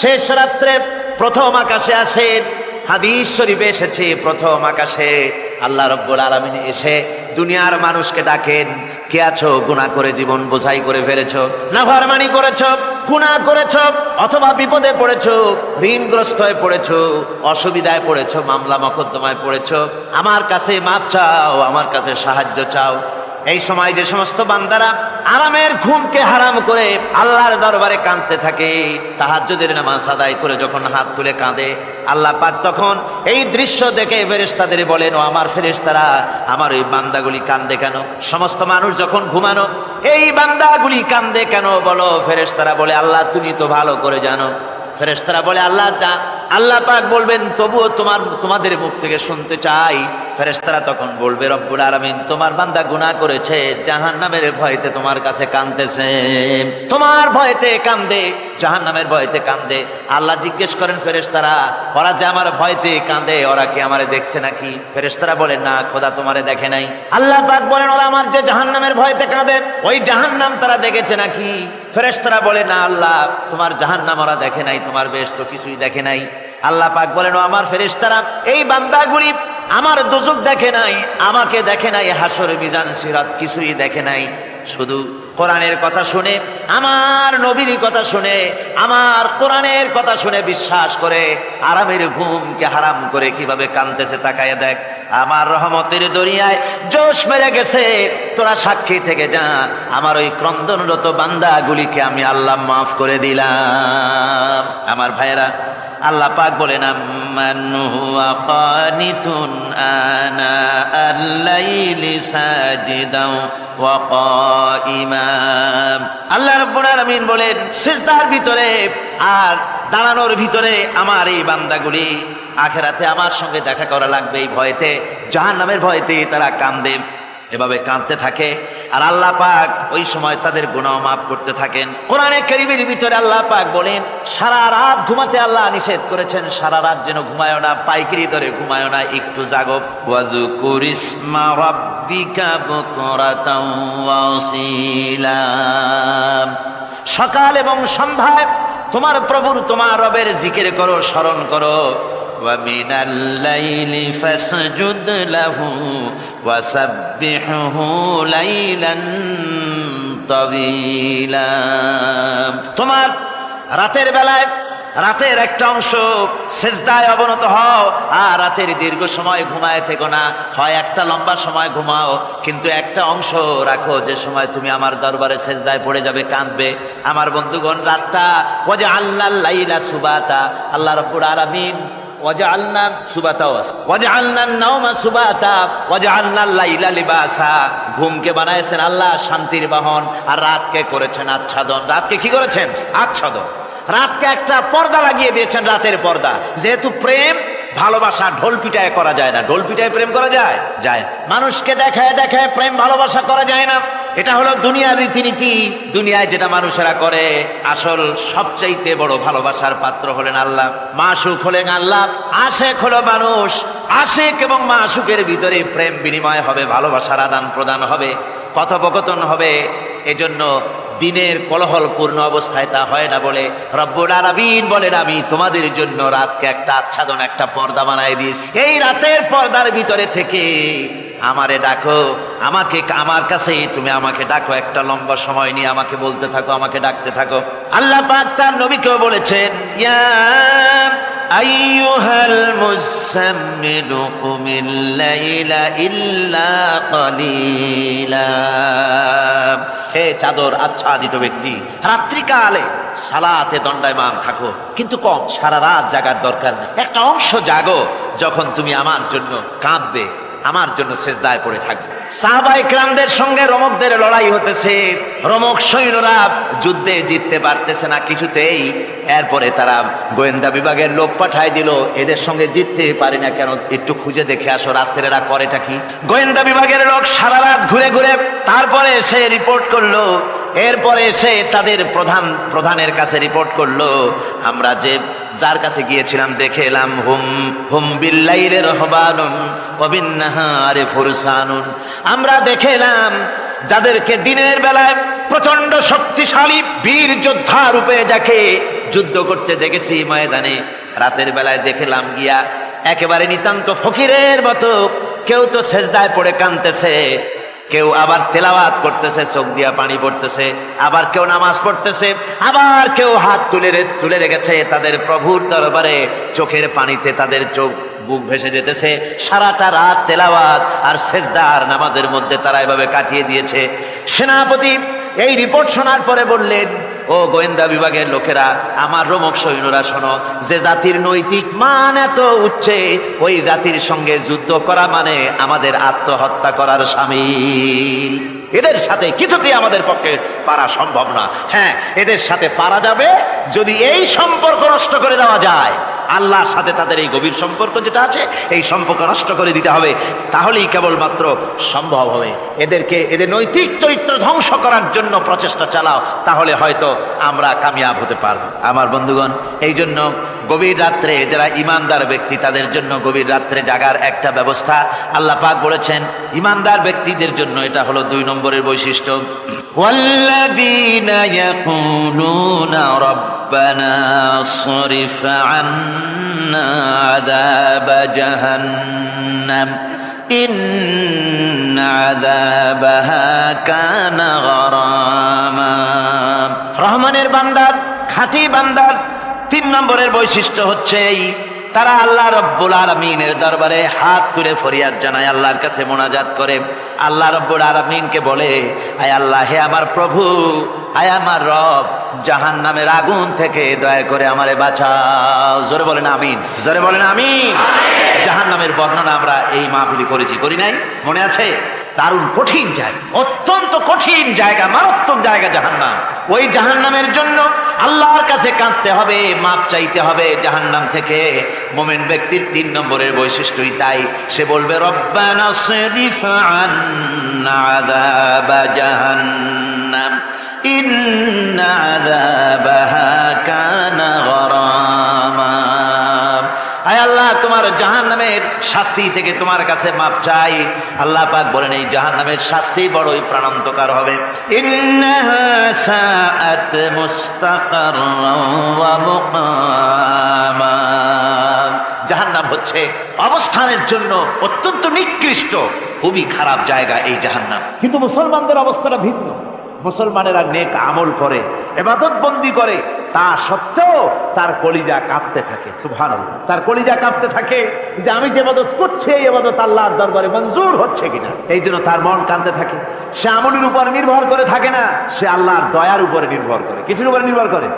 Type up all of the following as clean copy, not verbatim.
শেষ রাত্রে প্রথম আকাশে আসেন। হাদিস শরীফে এসেছে প্রথম আকাশে আল্লাহ রাব্বুল আলামিন এসে দুনিয়ার মানুষকে ডাকেন, কে আছো গুনাহ করে জীবন বোঝাই করে ফেলেছো, নাফরমানি করেছো, গুনাহ করেছো, অথবা বিপদে পড়েছো, ঋণগ্রস্ত হয়ে পড়েছো, অসুবিধায় পড়েছো, মামলা মকদ্দমায় পড়েছো, আমার কাছে মাপ চাও, আমার কাছে সাহায্য চাও। এই সময় যে সমস্ত বান্দারা আরামের ঘুমকে হারাম করে আল্লাহর দরবারে কাঁদতে থাকে, তাহাজ্জুদের নামাজ আদায় করে যখন হাত তুলে কাঁদে, আল্লাহ পাক তখন এই দৃশ্য দেখে ফেরেশতাদের বলেন, ও আমার ফেরেশতারা, আমার ওই বান্দাগুলি কাঁদে কেন? সমস্ত মানুষ যখন ঘুমানো, এই বান্দাগুলি কাঁদে কেন বলো? ফেরেশতারা বলে, আল্লাহ তুমি তো ভালো করে জানো। ফেরেশতারা বলে, আল্লাহ পাক বলবেন, তবুও তোমাদের মুখ থেকে শুনতে চাই। ফেরেশতারা তখন বলবে, রব্বুল আলামিন তোমার বান্দা গুনাহ করেছে, জাহান্নামের ভয়তে তোমার কাছে কাঁদতেছে, তোমার ভয়তে কাঁদে, জাহান্নামের ভয়তে কাঁদে। আল্লাহ জিজ্ঞেস করেন, ফেরেশতারা ওরা যে আমার ভয়তে কাঁদে, ওরা কি আমারে দেখছে নাকি? ফেরেশতারা বলেন, না খোদা তোমারে দেখে নাই। আল্লাহ পাক বলেন, ওরা আমার যে জাহান্নামের ভয়তে কাঁদে, ওই জাহান্নাম তারা দেখেছে নাকি? ফেরেশতারা বলে, না আল্লাহ তোমার জাহান্নাম ওরা দেখে নাই, তোমার বেহেশত কিছুই দেখে নাই। আল্লাহ পাক বলেন, ও আমার ফেরেশতারা, এই বান্দাগুলি আমার দোজখ দেখে নাই, আমাকে দেখে নাই, হাসর মিজান সিরাত কিছুই দেখে নাই, শুধু কোরআনের কথা শুনে, আমার নবীর কথা শুনে, আমার কোরআনের কথা শুনে বিশ্বাস করে আরামের ঘুমকে হারাম করে কিভাবে কাঁদতেছে তাকায় দেখ। আমার রহমতের দরিয়ায় জোশ মেরে গেছে, তোরা সাক্ষী থেকে যা, আমার ওই ক্রন্দনরত বান্দাগুলিকে আমি আল্লাহ মাফ করে দিলাম। আমার ভাইয়েরা, আল্লাহ পাক বলেন, আম্মান হুয়া কানিতুন আনা আল-লাইলি সাজিদাও ওয়া কাইমা। আল্লাহ রাব্বুল আলামিন বলেন, সিজদার ভিতরে আর দাঁড়ানোর ভিতরে আমার এই বান্দাগুলি আখিরাতে আমার সঙ্গে দেখা করা লাগবে, এই ভয়তে, জাহান্নামের ভয়তে তারা কাঁদে, এভাবে কাঁদতে থাকে। আর আল্লাহ পাক ওই সময় তাদের গুনাহ মাফ করতে থাকেন। কোরআনে কারীমের ভিতরে আল্লাহ পাক বলেন, সারা রাত ঘুমাতে আল্লাহ নিষেধ করেছেন, সারা রাত যেন ঘুমায়ো না, পাইকারি ধরে ঘুমায়ো না, একটু জাগো। ওয়াজকুর ইসমা রাব্বিকা বুকরাতাও ওয়া আসীলা। সকাল এবং সন্ধ্যায় তোমার প্রভুর, তোমার রবের জিকির করো, স্মরণ করো। وَمِنَ اللَّيْلِ فَاسْجُدْ لَهُ وَسَبِّحْهُ لَيْلًا طَوِيلًا। তোমার রাতের বেলায় রাতের একটা অংশ সিজদায় অবনত হও, আর রাতের দীর্ঘ সময় ঘুমায় থেকো না, হয় একটা লম্বা সময় ঘুমাও, কিন্তু একটা অংশ রাখো যে সময় তুমি আমার দরবারে সিজদায় পড়ে যাবে, কাঁদবে। আমার বন্ধুগণ, রাতটা ওয়াজআলনাল লাইলা সুবাতা, আল্লাহ রাব্বুল আলামিন ওয়াজআলনা সুবাতা ওয়াজআলনান নাওমা সুবাতা ওয়াজআলনাল লাইলা লিবাসা, ঘুমকে বানাইছেন আল্লাহ শান্তির বাহন, আর রাতকে করেছেন আচ্ছাদন। রাতকে কি করেছেন? আচ্ছাদন। রাতকে একটা পর্দা লাগিয়ে দিয়েছেন, রাতের পর্দা। যেহেতু প্রেম ভালোবাসা ঢোল পিটায় করা যায় না, ঢোল পিটায় প্রেম করা যায়? যায়। মানুষকে দেখায় দেখায় প্রেম ভালোবাসা করা যায় না, এটা হলো দুনিয়ার রীতিনীতি। দুনিয়ায় যেটা মানুষেরা করে, আসল সবচাইতে বড় ভালোবাসার পাত্র হলেন আল্লাহ, মাসুক হলেন আল্লাহ, আশেক হলো মানুষ। আশেক এবং মাসুকের ভিতরে প্রেম বিনিময় হবে, ভালোবাসার আদান প্রদান হবে, কথোপকথন হবে। এজন্য দিনের কোলাহল পূর্ণ অবস্থায় তা হয় না বলে রব্বুল আলামিন বলেন, আমি তোমাদের জন্য রাতকে একটা আচ্ছাদন, একটা পর্দা বানায় দিয়েছি। এই রাতের পর্দার ভিতরে থেকে আমারে ডাকো, আমাকে, আমার কাছে তুমি আমাকে ডাকো, একটা লম্বা সময় নিয়ে আমাকে বলতে থাকো, আমাকে ডাকতে থাকো। আল্লাহ পাক তার নবীকেও বলেছেন, ইয়া আইয়ুহাল মুযাম্মিলু কুমিল লাইলা ইল্লা কালিলা। হে চাদর আচ্ছাদিত ব্যক্তি, রাত্রিকালে সালাতে দণ্ডায়মান থাকো, কিন্তু কম, সারা রাত জাগার দরকার নেই। একটা অংশ জাগো, যখন তুমি আমার জন্য কাঁদবে, আমার জন্য সিজদায় পড়ে থাকবে। সাহাবায়ে কেরামদের সঙ্গে রোমকদের লড়াই হতেছে, রোমক সৈন্যরা যুদ্ধে জিততে পারতেছে না কিছুতেই। এরপরে তারা গোয়েন্দা বিভাগের লোক পাঠায় দিল, এদের সঙ্গে জিততে পারি না কেন, একটু খুঁজে দেখে আসো রাত্রে এরা করেটা কি। গোয়েন্দা বিভাগের লোক সারা রাত ঘুরে ঘুরে তারপরে এসে রিপোর্ট করলো। এরপরে এসে তাদের প্রধানের কাছে রিপোর্ট করলো, আমরা যার কাছে গিয়েছিলাম দেখে এলাম, হুম বিল্লাইলি রাহবানুন ওয়া বিন্নাহারি ফুরসানুন। আমরা দেখে এলাম যাদেরকে দিনের বেলায় প্রচন্ড শক্তিশালী বীর যোদ্ধা রূপে যাকে যুদ্ধ করতে দেখেছি ময়দানে, রাতের বেলায় দেখলাম গিয়া একেবারে নিতান্ত ফকিরের মতো কেউ তো সেজদায় পড়ে কাঁদতেছে, কেউ আবার তেলাওয়াত করতেছে, চোখ দিয়া পানি পড়তেছে, আবার কেউ নামাজ পড়তেছে, আবার কেউ হাত তুলে রেখেছে তাদের প্রভুর দরবারে, চোখের পানিতে তাদের চোখ বুক ভেসে যেতেছে। সারাটা রাত তেলাওয়াত আর সেজদা আর নামাজের মধ্যে তারা এভাবে কাটিয়ে দিয়েছে। সেনাপতি এই রিপোর্ট শোনার পরে বললেন, ও গোয়েন্দা বিভাগের লোকেরা, আমার রোমক সৈন্যরা শোনো, যে জাতির নৈতিক মান এত উচ্চে, ওই জাতির সঙ্গে যুদ্ধ করা মানে আমাদের আত্মহত্যা করার শামিল। এদের সাথে কিছুতেই আমাদের পক্ষে পারা সম্ভব না। হ্যাঁ, এদের সাথে পারা যাবে যদি এই সম্পর্ক নষ্ট করে দেওয়া যায়। আল্লাহর সাথে তাদের এই গভীর সম্পর্ক যেটা আছে, এই সম্পর্ক নষ্ট করে দিতে হবে, তাহলেই কেবলমাত্র সম্ভব হবে। এদের নৈতিক চরিত্র ধ্বংস করার জন্য প্রচেষ্টা চালাও, তাহলে হয়তো আমরা কামিয়াব হতে পারবো। আমার বন্ধুগণ, এই জন্য গভীর রাত্রে যারা ইমানদার ব্যক্তি, তাদের জন্য গভীর রাত্রে জাগার একটা ব্যবস্থা আল্লাহ পাক বলেছেন। ইমানদার ব্যক্তিদের জন্য এটা হলো 2 নম্বরের বৈশিষ্ট্য। ওয়াল্লাযীনা ইয়াকুলুনা রব্বানা সরিফ আন্না আযাব জাহান্নাম ইন্না আযাবাহা কানা গরামা। রহমানের বান্দার, খাঁটি বান্দার 3 নম্বরের বৈশিষ্ট্য হচ্ছে এই, তারা আল্লাহ রব্বুল আলামিনের দরবারে হাত তুলে ফরিয়াদ জানায়, আল্লাহর কাছে মোনাজাত করে, আল্লাহ রব্বুল আলামিনকে বলে, আয় আল্লাহ, হে আমার প্রভু, আয় আমার রব, জাহান্নামের আগুন থেকে দয়া করে আমারে বাঁচাও। জোরে বলেন আমিন, জোরে বলেন আমিন। জাহান্নামের বর্ণনা আমরা এই মাহফিলে করেছি, করি নাই? মনে আছে? দারুণ কঠিন জায়গা, অত্যন্ত কঠিন জায়গা, মারাত্মক জায়গা জাহান্নাম। ওই জাহান্নামের জন্য আল্লাহর কাছে কাঁদতে হবে, মাপ চাইতে হবে জাহান্নাম থেকে। মুমিন ব্যক্তির 3 নম্বরের বৈশিষ্ট্যই তাই। সে বলবে, রব্বানা সরিফ আন্না আযাব জাহান্নাম ইন্না আযাবাহা কানা গরামা। আয় আল্লাহ, তোমার জাহান্নামের শাস্তি থেকে তোমার কাছে মাপ চাই। আল্লাহ পাক বলেন, এই জাহান্নামের শাস্তি বড়ই প্রাণান্তকার হবে। ইন্নাহা সাআত মুস্তাকাররান ওয়া মুকামা। জাহান্নাম হচ্ছে অবস্থানের জন্য অত্যন্ত নিকৃষ্ট, খুবই খারাপ জায়গা এই জাহান্নাম। কিন্তু মুসলমানদের অবস্থাটা ভিন্ন। মুসলমানেরা নেক আমল করে, ইবাদত বন্দি করে, তা সত্ত্বেও তার কলিজা কাঁপতে থাকে। সুবহানাল্লাহ, তার কলিজা কাঁপতে থাকে যে আমি যে ইবাদত করছি, এই ইবাদত আল্লাহর দরবারে মঞ্জুর হচ্ছে কিনা। এই জন্য তার মন কাঁদতে থাকে। সে আমলের উপর নির্ভর করে থাকে না, সে আল্লাহর দয়ার উপরে নির্ভর করে। কিসের উপরে নির্ভর করে?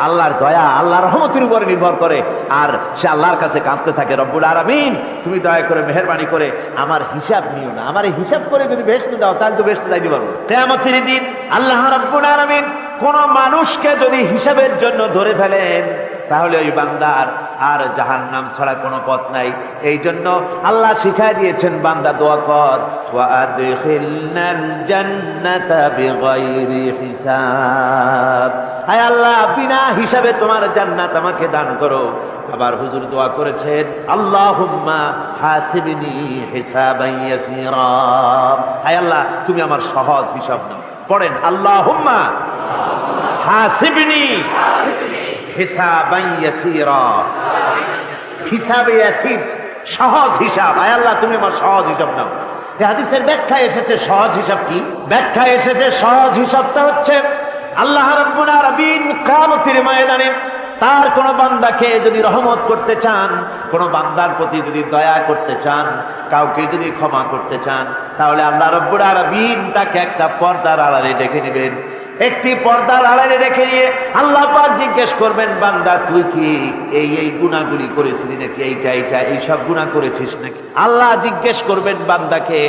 আল্লাহর দয়া, আল্লাহর রহমতের উপরে নির্ভর করে। আর সে আল্লাহর কাছে কাঁদতে থাকে, রব্বুল আলামিন, তুমি দয়া করে, মেহেরবানি করে আমার হিসাব নিও না। আমার এই হিসাব করে যদি বেহেশতে দাও, তাহলে তো বেহেশতে যাইতে পারবো। কিয়ামতের দিন আল্লাহ রব্বুল আলামিন কোন মানুষকে যদি হিসাবের জন্য ধরে ফেলেন, তাহলে ওই বান্দার আর জাহান্নাম ছাড়া কোনো পথ নাই। এই জন্য আল্লাহ শিখাই দিয়েছেন, বান্দা দোয়া কর, ওয়া আদখিলনাল জান্নাতা বিগাইরি হিসাব। হায় আল্লাহ, বিনা হিসাবে তোমার জান্নাত আমাকে দান করো। আবার হুজুর দোয়া করেছেন, আল্লাহুম্মা হাসিবনি হিসাবান ইয়াসীরা। হায় আল্লাহ, তুমি আমার সহজ হিসাব নাও। পড়েন, আল্লাহুম্মা হাসিবনি হিসাবান ইয়াসীরা। হিসাবে ইয়াসীর, সহজ হিসাব। আয় আল্লাহ, তুমি আমার সহজ হিসাব নাও। এই হাদিসের ব্যাখ্যা এসেছে সহজ হিসাব কি? ব্যাখ্যা এসেছে সহজ হিসাবটা হচ্ছে, আল্লাহ রাব্বুল আলামিন কিয়ামতের ময়দানে তার কোন বান্দাকে যদি রহমত করতে চান, কোন বান্দার প্রতি যদি দয়া করতে চান, কাউকে যদি ক্ষমা করতে চান, তাহলে আল্লাহ রাব্বুল আলামিন তাকে একটা পর্দার আড়ালে ডেকে নেবেন। একটি পর্দার আড়ালে রেখে নিয়ে আল্লাহ পাক জিজ্ঞেস করবেন, বান্দা তুই কি এই গুনাহগুলি করেছিলি নাকি? এইসব গুনাহ করেছিস নাকি? আল্লাহ জিজ্ঞেস করবেন বান্দাকে,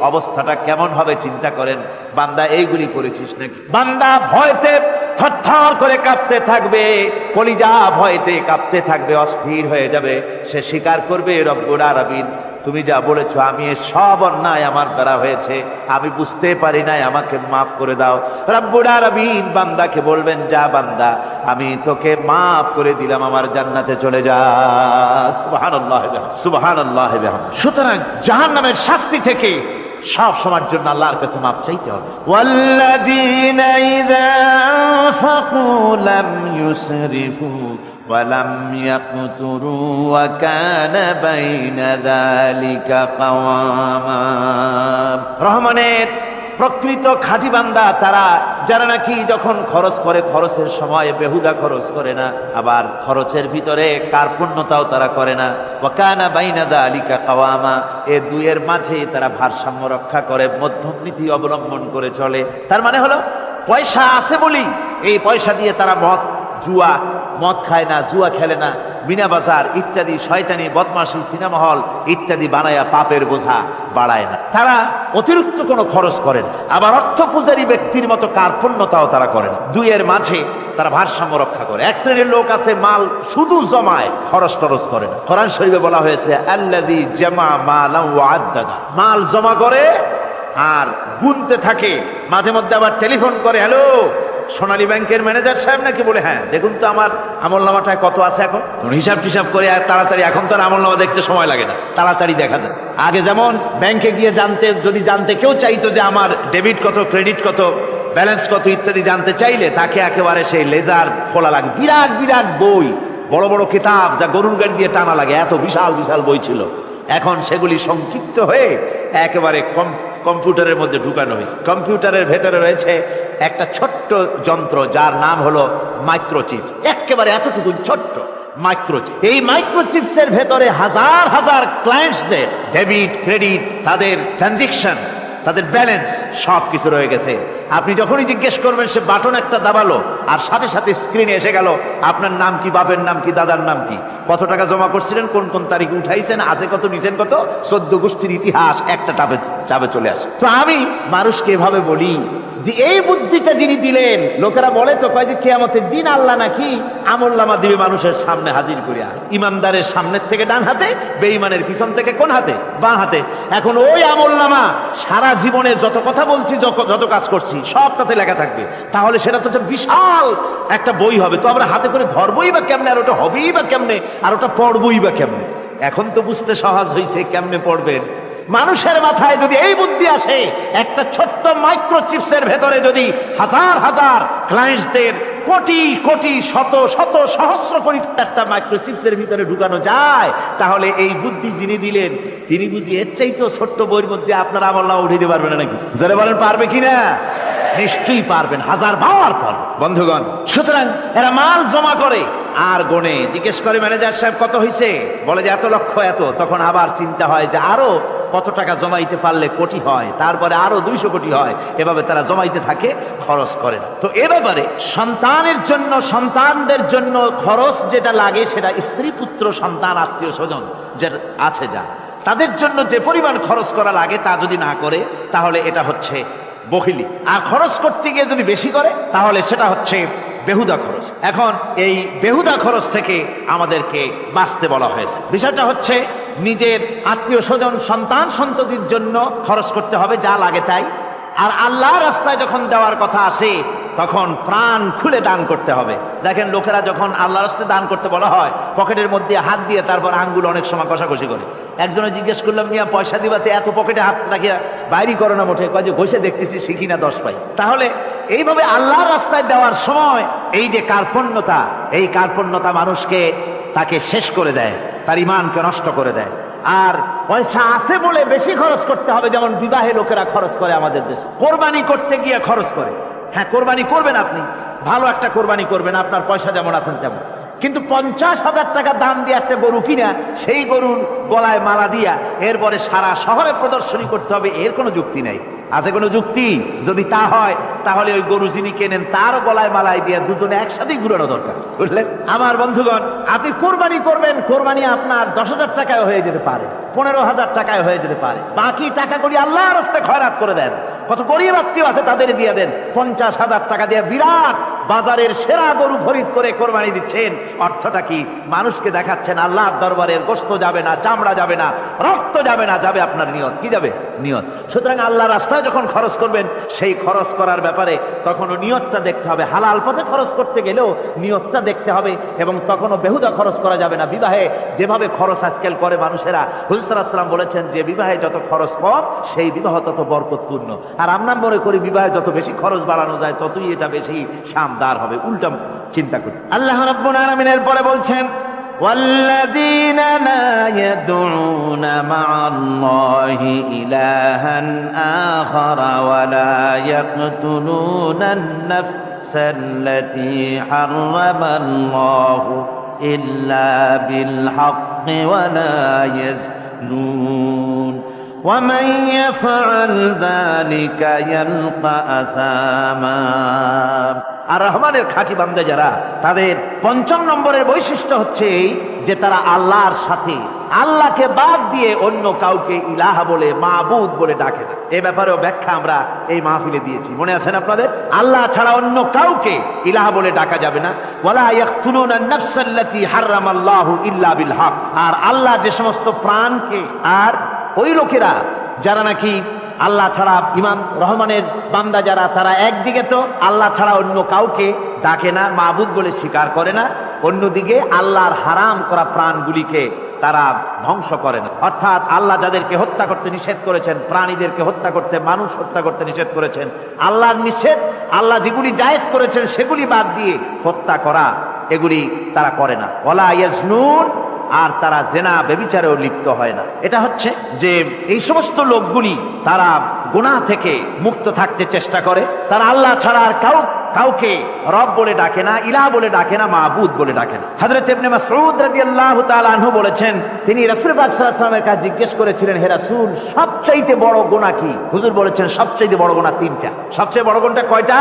অবস্থাটা কেমন হবে চিন্তা করেন, বান্দা এইগুলি করেছিস নাকি? বান্দা ভয়তে থরথর করে কাঁপতে থাকবে, কলিজা ভয়তে কাঁপতে থাকবে, অস্থির হয়ে যাবে। সে স্বীকার করবে, রব্বুল আলামিন, তুমি যা বলেছো, আমি সব অন্যায় আমার দ্বারা হয়েছে, আমি বুঝতে পারি নাই, আমাকে মাফ করে দাও। রব্বুল আলামিন বান্দাকে বলবেন, যা বান্দা, আমি তোকে মাফ করে দিলাম, আমার জান্নাতে চলে যা। সুবহানাল্লাহ, সুবহানাল্লাহ। সুতরাং জাহান্নামের শাস্তি থেকে সব সময়ের জন্য আল্লাহর কাছে মাপ চাইতে হবে। والذين إذا أنفقوا لم يسرفوا ولم يقتروا وكان بين ذلك قواما। রহমানের প্রকৃত খাঁটি বান্দা তারা, যারা নাকি যখন খরচ করে খরচের সময় বেহুদা খরচ করে না, আবার খরচের ভিতরে কার্পণ্যতাও তারা করে না। ওয়া কানা বাইনা যালিকা কাওয়ামা, এই দুইয়ের মাঝে তারা ভারসাম্য রক্ষা করে, মধ্যম নীতি অবলম্বন করে চলে। তার মানে হলো পয়সা আছে বলি এই পয়সা দিয়ে তারা মদ খায় না, জুয়া খেলে না, মিনা বাজার ইত্যাদি শয়তানি বদমাশি সিনেমা হল ইত্যাদি বানায়া পাপের বোঝা বাড়ায় না। তারা অতিরিক্ত কোনো খরচ করেন, আবার অর্থ পূজারী ব্যক্তির মতো কার্পণ্যতাও তারা করেন। দুইয়ের মাঝে তারা ভারসাম্য রক্ষা করে। এক শ্রেণীর লোক আছে মাল শুধু জমায়, খরচ টরচ করে না। কোরআন শরীফে বলা হয়েছে আল্লাযী জামা মালান ওয়া আদ্দাদা, মাল জমা করে আর গুনতে থাকে, মাঝে মধ্যে আবার টেলিফোন করে, হ্যালো সোনালী ব্যাংকের ম্যানেজার সাহেব নাকি? বলে হ্যাঁ, দেখুন তো আমার আমলনামাটায় কত আছে। এখন হিসাব টিসাব করে আর তাড়াতাড়ি, এখন তো আর আমলনামা দেখতে সময় লাগে না, তাড়াতাড়ি দেখা যায়। আগে যেমন ব্যাংকে গিয়ে যদি জানতে কেউ চাইতো যে আমার ডেবিট কত, ক্রেডিট কত, ব্যালেন্স কত ইত্যাদি জানতে চাইলে তাকে একেবারে সেই লেজার খোলা লাগে, বিরাট বিরাট বই, বড় বড় কিতাব যা গরুর গাড়ি দিয়ে টানা লাগে, এত বিশাল বিশাল বই ছিল। এখন সেগুলি সংক্ষিপ্ত হয়ে একেবারে কম্পিউটারের মধ্যে ঢুকানো হয়েছে। কম্পিউটারের ভেতরে রয়েছে একটা ছোট্ট যন্ত্র যার নাম হলো মাইক্রোচিপস, একেবারে এতটুকু ছোট্ট মাইক্রোচিপ। এই মাইক্রোচিপসের ভেতরে হাজার হাজার ক্লায়েন্টসদের ডেবিট ক্রেডিট, তাদের ট্রানজেকশন, তাদের ব্যালেন্স সব কিছু রয়ে গেছে। আপনি যখনই জিজ্ঞেস করবেন সে বাটন একটা দাবালো আর সাথে সাথে স্ক্রিনে এসে গেল আপনার নাম কি, বাপের নাম কি, দাদার নাম কি, কত টাকা জমা করছিলেন, কোন কোন তারিখে উঠাইছেন, হাতে কত নিছেন কত, 14 গোষ্ঠীর ইতিহাস একটা চাপে চলে আসে। তো আমি মানুষকে এভাবে বলি যে এই বুদ্ধিটা যিনি দিলেন, লোকেরা বলে তো কয় যে কিয়ামতের দিন আল্লাহ নাকি আমলনামা দিবে মানুষের সামনে হাজির করিয়া, ইমানদারের সামনের থেকে ডান হাতে, বেঈমানের পিছন থেকে কোন হাতে, বাঁ হাতে। এখন ওই আমলনামা সারা জীবনে যত কথা বলছি, যত কাজ করছি সব তাতে লেখা থাকবে। তাহলে সেটা তো একটা বিশাল একটা বই হবে, তো আমরা হাতে করে ধরবই বা কেমনে, আর ওটা হবেই বা কেমনে, আর ওটা পড়বই বা কেমনে। এখন তো বুঝতে সহজ হয়েছে কেমনে পড়বেন। মানুষের মাথায় যদি এই বুদ্ধি আসে, একটা ছোট্ট মাইক্রোচিপসের ভেতরে যদি হাজার হাজার ক্লায়েন্টসদের কোটি কোটি শত শত সহস্র কোটি একটা মাইক্রোচিপসের ভিতরে ঢুকানো যায়, তাহলে এই বুদ্ধি যিনি দিলেন তিনি বুঝি এর চাইতেও ছোট্ট বইয়ের মধ্যে আপনার আমলনামা উঠিয়ে দিতে পারবেন নাকি? যারা বলেন পারবে কিনা? নিশ্চয়ই পারবেন, হাজার বার পারবেন বন্ধুগণ। সুতরাং এরা মাল জমা করে আর গোনে, জিজ্ঞেস করে ম্যানেজার সাহেব কত হয়েছে, বলে যে এত লক্ষ এত। তখন আবার চিন্তা হয় যে আরো কত টাকা জমাইতে পারলে কোটি হয়, তারপরে আরো 200 কোটি হয়, এভাবে তারা জমাইতে থাকে, খরচ করে না। তো এ ব্যাপারে সন্তানের জন্য, সন্তানদের জন্য খরচ যেটা লাগে সেটা স্ত্রী পুত্র সন্তান আত্মীয় স্বজন যেটা আছে যা তাদের জন্য যে পরিমাণ খরচ করা লাগে তা যদি না করে তাহলে এটা হচ্ছে বখিলি। আর খরচ করতে গিয়ে যদি বেশি করে তাহলে সেটা হচ্ছে বেহুদা খরচ। এখন এই বেহুদা খরচ থেকে আমাদেরকে বাঁচতে বলা হয়েছে। বিষয়টা হচ্ছে নিজের আত্মীয় স্বজন সন্তান সন্ততির জন্য খরচ করতে হবে যা লাগে তাই, আর আল্লাহর রাস্তায় যখন দেওয়ার কথা আসে তখন প্রাণ খুলে দান করতে হবে। দেখেন লোকেরা যখন আল্লাহর রাস্তায় দান করতে বলা হয় পকেটের মধ্যে হাত দিয়ে তারপর আঙ্গুল অনেক সময় কষাকষি করে। একজনে জিজ্ঞেস করলাম, মিয়া পয়সা দিবাতে এত পকেটে হাত রাখিয়া বাইরে করো না মোটে? কয় যে ঘষে দেখতেছি শিখি না 10 পাই। তাহলে এইভাবে আল্লাহর রাস্তায় দেওয়ার সময় এই যে কার্পণ্যতা, এই কার্পণ্যতা মানুষকে তাকে শেষ করে দেয়, তার ঈমানকে নষ্ট করে দেয়। আর পয়সা আছে বলে বেশি খরচ করতে হবে, যেমন বিবাহে লোকেরা খরচ করে আমাদের দেশে, কোরবানি করতে গিয়ে খরচ করে। হ্যাঁ, কোরবানি করবেন, আপনি ভালো একটা কোরবানি করবেন, আপনার পয়সা যেমন আছেন তেমন, কিন্তু 50,000 টাকা দাম দিয়ে একটা গরু কিনা সেই গরুর গলায় মালা দিয়া এরপরে সারা শহরে প্রদর্শনী করতে হবে, এর কোনো যুক্তি নাই। আছে কোনো যুক্তি? যদি তা হয় তাহলে ওই গরু যিনি কেনেন তারও গলায় মালাই দিয়ে দুজনে একসাথেই ঘুরানো দরকার, বুঝলেন? আমার বন্ধুগণ, আপনি কোরবানি করবেন, কোরবানি আপনার 10,000 টাকায় হয়ে যেতে পারে, 15,000 টাকায় হয়ে যেতে পারে। বাকি টাকাগুলি আল্লাহর রাস্তায় খয়রাত করে দেন। কত গরিব আত্মীয় আছে তাদের দিয়ে দেন। 50,000 টাকা দিয়ে বিরাট বাজারের সেরা গরু খরিদ করে কোরবানি দিচ্ছেন, অর্থটা কি? মানুষকে দেখাচ্ছেন আল্লাহর দরবারের গোশত যাবে না, চামড়া যাবে না, রক্ত যাবে না, যাবে আপনার নিয়ত। কি যাবে? নিয়ত। সুতরাং আল্লাহর রাস্তায় যখন খরচ করবেন, সেই খরচ করার ব্যাপারে তখনও নিয়তটা দেখতে হবে। হালাল পথে খরচ করতে গেলেও নিয়তটা দেখতে হবে, এবং তখনও বেহুদা খরচ করা যাবে না। বিবাহে যেভাবে খরচ আজকাল করে মানুষেরা, হুজুর সাল্লাল্লাহু আলাইহি ওয়াসাল্লাম বলেছেন যে বিবাহে যত খরচ কম সেই বিবাহ তত বরকতপূর্ণ। আর আমরা মনে করি বিবাহে যত বেশি খরচ বাড়ানো যায় ততই এটা বেশি শানদার হবে। উল্টা চিন্তা করি। আল্লাহ রাব্বুল আলামিন এরপরে বলছেন, والذين لا يدعون مع الله إلها آخر ولا يقتلون النفس التي حرم الله إلا بالحق ولا يزنون ومن يفعل ذلك يلقى أثاما। আর রহমানের খাঁটি বান্দা যারা, তাদের ৫ম নম্বরের বৈশিষ্ট্য হচ্ছে এই যে তারা আল্লাহর সাথে, আল্লাহকে বাদ দিয়ে অন্য কাউকে ইলাহা বলে, মাবুদ বলে ডাকে না। এ ব্যাপারেও ব্যাখ্যা আমরা এই মাহফিলে দিয়েছি, মনে আছেন আপনাদের? আল্লাহ ছাড়া অন্য কাউকে ইলাহা বলে ডাকা যাবে না। ওয়ালা ইয়াকতুলুনা আন-নাফসাল্লাতী হারামাল্লাহু ইল্লা বিল হক। আর আল্লাহ যে সমস্ত প্রাণকে, আর ওই লোকেরা যারা নাকি আল্লাহ ছাড়া, ইমাম রহমানের বান্দা যারা, তারা একদিকে তো আল্লাহ ছাড়া অন্য কাউকে ডাকে না, মাবুদ বলে স্বীকার করে না, অন্যদিকে আল্লাহর হারাম করা প্রাণগুলিকে তারা ধ্বংস করে না। অর্থাৎ আল্লাহ যাদেরকে হত্যা করতে নিষেধ করেছেন, প্রাণীদেরকে হত্যা করতে, মানুষ হত্যা করতে নিষেধ করেছেন, আল্লাহর নিষেধ, আল্লাহ যেগুলি জায়েজ করেছেন সেগুলি বাদ দিয়ে হত্যা করা, এগুলি তারা করে না। ওয়ালা ইয়াজনুন, আর তারা জেনা ব্যভিচারেও লিপ্ত হয় না। এটা হচ্ছে যে এই সমস্ত লোকগুলি তারা গুনাহ থেকে মুক্ত থাকতে চেষ্টা করে। তারা আল্লাহ ছাড়া আর কাউকে রব বলে ডাকে না, ইলাহ বলে ডাকে না, মাবুদ বলে ডাকে না। হযরত ইবনে মাসউদ রাদিয়াল্লাহু তাআলা আনহু বলেছেন, তিনি রাসূল পাক সাল্লাল্লাহু আলাইহি ওয়াসাল্লামের কাছে জিজ্ঞেস করেছিলেন, হে রাসূল, সবচাইতে বড় গুনাহ কি? হুজুর বলেছেন সবচাইতে বড় গুনাহ 3টা। সবচেয়ে বড় গুনাহটা কয়টা?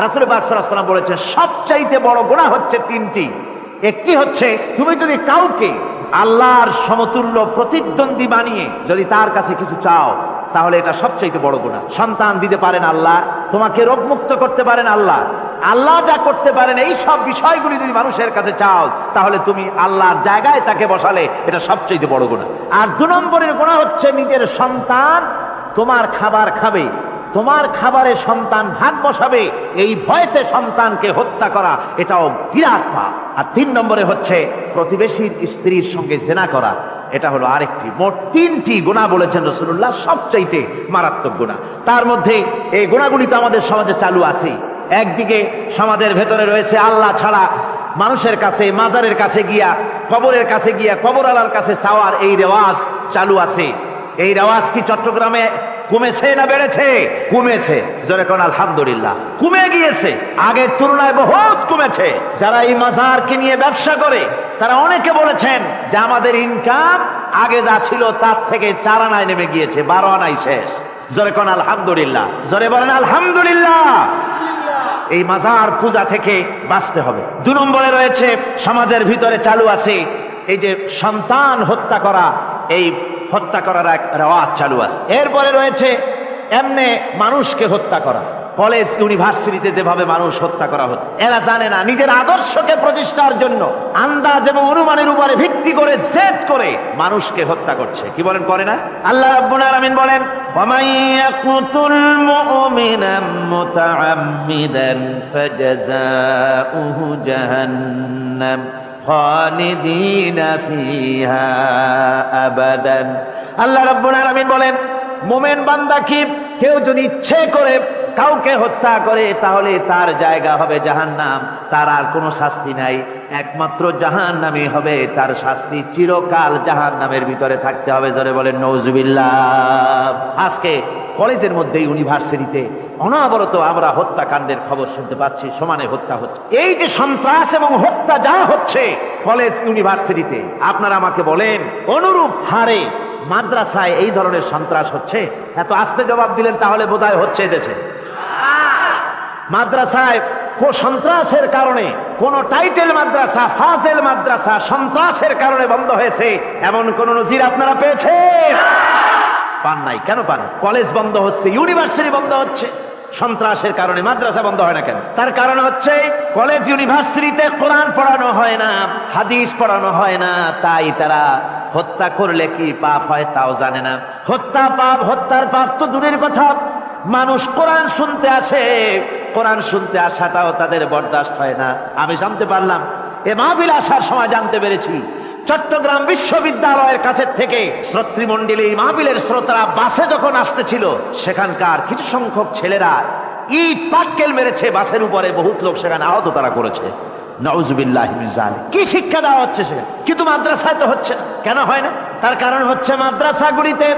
রাসূল পাক সাল্লাল্লাহু আলাইহি ওয়াসাল্লাম বলেছেন সবচাইতে বড় গুনাহ হচ্ছে 3টি। একটি হচ্ছে, তুমি যদি কাউকে আল্লাহর সমতুল্য প্রতিদ্বন্দ্বী বানিয়ে যদি তার কাছে কিছু চাও, তাহলে এটা সবচাইতে বড় গুনাহ। সন্তান দিতে পারেন আল্লাহ, তোমাকে রোগমুক্ত করতে পারেন আল্লাহ, আল্লাহ যা করতে পারেন এই সব বিষয়গুলি যদি মানুষের কাছে চাও, তাহলে তুমি আল্লাহর জায়গায় তাকে বসালে, এটা সবচাইতে বড় গুনাহ। আর 2 নম্বরের গুনাহ হচ্ছে, নিজের সন্তান তোমার খাবার খাবে, তোমার খাবারে সন্তান ভাগ বসাবে, এই ভয়তে সন্তানকে হত্যা করা, এটাও বিরাট পাপ। আর 3 নম্বরে হচ্ছে প্রতিবেশীর স্ত্রীর সঙ্গে জেনা করা, এটা হলো আরেকটি। মোট 3টি গুনাহ বলেছেন রাসূলুল্লাহ, সবচাইতে মারাত্মক গুনাহ। তার মধ্যে এই গুনাহগুলি তো আমাদের সমাজে চালু আছে। একদিকে সমাজের ভেতরে রয়েছে আল্লাহ ছাড়া মানুষের কাছে, মাজারের কাছে গিয়া, কবরের কাছে গিয়া, কবরওয়ালার কাছে চাওয়ার এই রেওয়াজ চালু আছে। এই রেওয়াজ কি চট্টগ্রামে কমেছে না বেড়েছে? কমেছে। জোরে কোন আলহামদুলিল্লাহ। কমে গিয়েছে, আগের তুলনায় বহুত কমেছে। যারা এই মাজারকে নিয়ে ব্যবসা করে, তারা অনেকে বলেছেন যে আমাদের ইনকাম আগে যা ছিল তার থেকে 4 আনায় নেমে গিয়েছে, 12 আনায় শেষ। জোরে কোন আলহামদুলিল্লাহ। জোরে বলেন আলহামদুলিল্লাহ। এই মাজার পূজা থেকে বাঁচতে হবে। 2 নম্বরে রয়েছে, সমাজের ভিতরে চালু আছে এই যে সন্তান হত্যা করা, এই হত্যা করার এক রেওয়াজ চালু আছে। এরপরে রয়েছে এমনি মানুষকে হত্যা করা। কলেজ ইউনিভার্সিটিতে যেভাবে মানুষ হত্যা করা হচ্ছে, এরা জানে না নিজের আদর্শকে প্রতিষ্ঠার জন্য আন্দাজ এবং অনুমানের উপরে ভিত্তি করে জেদ করে মানুষকে হত্যা করছে। কি বলেন, করে না? আল্লাহ রাব্বুল আলামিন বলেন, ওয়ামান ইয়াকুতুল মুমিনা মুতাআম্মিদান ফাজাযাউহু জাহান্নাম খালিদিনা ফিহা আবাদান। আল্লাহ রাব্বুল আলামিন বলেন, মুমিন বান্দা কি, কেউ যদি ইচ্ছে করে কাউকে হত্যা করে, তাহলে তার জায়গা হবে জাহান্নাম, তার আর কোনো শাস্তি নাই, একমাত্র জাহান্নামই হবে তার শাস্তি, চিরকাল জাহান্নামের ভিতরে থাকতে হবে। জোরে বলেন নাউজুবিল্লাহ। আজকে কলেজের মধ্যে, ইউনিভার্সিটিতে অনবরত আমরা হত্যাকাণ্ডের খবর শুনতে পাচ্ছি, সমানে হত্যা হচ্ছে। এই যে সন্ত্রাস এবং হত্যা যা হচ্ছে কলেজ ইউনিভার্সিটিতে, আপনারা আমাকে বলেন অনুরূপ হারে মাদ্রাসায় এই ধরনের সন্ত্রাস হচ্ছে? এত আস্তে জবাব দিলেন তাহলে বোধহয় হচ্ছে দেশে। মাদ্রাসায় সন্ত্রাসের কারণে, কোন টাইটেল মাদ্রাসা, ফাজিল মাদ্রাসা সন্ত্রাসের কারণে বন্ধ হয়েছে এমন কোন নজির আপনারা পেয়েছেন? পান নাই। কেন পান? কলেজ বন্ধ হচ্ছে, ইউনিভার্সিটি বন্ধ হচ্ছে, সন্ত্রাসের কারণে মাদ্রাসা বন্ধ হয় না কেন? তার কারণ হচ্ছে কলেজ ইউনিভার্সিটিতে কোরআন পড়ানো হয় না, হাদিস পড়ানো হয় না, তাই তারা হত্যা করলে কি পাপ হয় তাও জানে না। হত্যার পাপ তো দূরের কথা, মানুষ কোরআন শুনতে আসে, কোরআন শুনতে আসাটাও তাদের বরদাস্ত হয় না। আমি জানতে পারলাম, এ মাহফিল আসার সময় জানতে পেরেছি, চট্টগ্রাম বিশ্ববিদ্যালয়ের কাছের থেকে শ্রোতৃমণ্ডলী মাহফিলের শ্রোতারা বাসে যখন আসতেছিল, সেখানকার কিছু সংখ্যক ছেলেরা ইট পাটকেল মেরেছে বাসের উপরে, বহুত লোক সেখানে আহত তারা করেছে। নাউজুবিল্লাহি মিন যালিক। কি শিক্ষা দেওয়া হচ্ছে সেখানে? কিন্তু মাদ্রাসায় তো হচ্ছে না। কেন হয় না? তার কারণ হচ্ছে মাদ্রাসাগুলিতে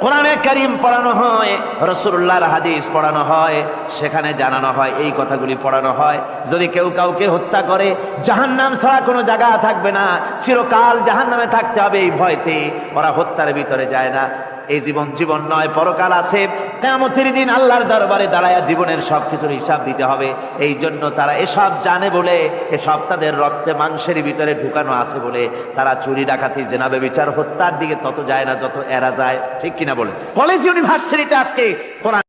কোরআনে কারীম পড়ানো হয়, রাসূলুল্লাহর হাদিস পড়ানো হয়, সেখানে জানানো হয়, এই কথাগুলি পড়ানো হয়। যদি কেউ কাউকে হত্যা করে জাহান্নাম ছাড়া কোনো জায়গা থাকবে না, চিরকাল জাহান্নামে থাকতে হবে, এই ভয়তে ওরা হত্যার ভিতরে যায় না। এই জীবন নয়, পরকাল আছে। কিয়ামতের দিন আল্লাহর দরবারে দাঁড়ায়া জীবনের সবকিছুর হিসাব দিতে হবে। এই জন্য তারা এসব জানে বলে, এসব তাদের রক্তে মাংসের ভিতরে ঢুকানো আছে বলে তারা চুরি ডাকাতি জেনা ব্যভিচার হত্যার দিকে তত যায় না যত এরা যায়। ঠিক কিনা বলে? কলেজ ইউনিভার্সিটিতে আজকে কোরআন